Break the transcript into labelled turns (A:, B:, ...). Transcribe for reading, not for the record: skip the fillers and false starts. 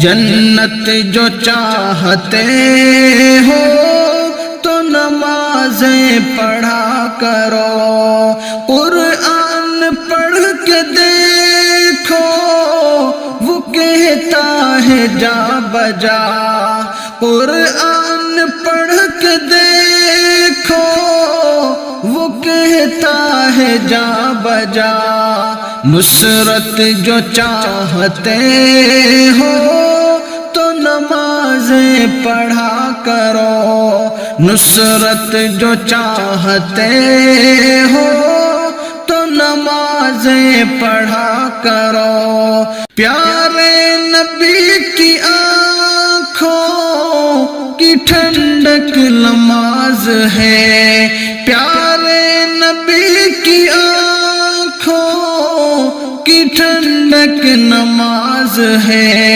A: جنت جو چاہتے ہو تو نمازیں پڑھا کرو، قرآن پڑھ کے دیکھو وہ کہتا ہے جا بجا، قرآن پڑھ کے دیکھو وہ کہتا ہے جا بجا، نصرت جو چاہتے ہو تو نمازیں پڑھا کرو، نصرت جو چاہتے ہو تو نمازیں پڑھا کرو، پیارے نبی کی آنکھوں کی ٹھنڈک نماز ہے، پیارے نبی کی آنکھوں کی ٹھنڈک نماز ہے۔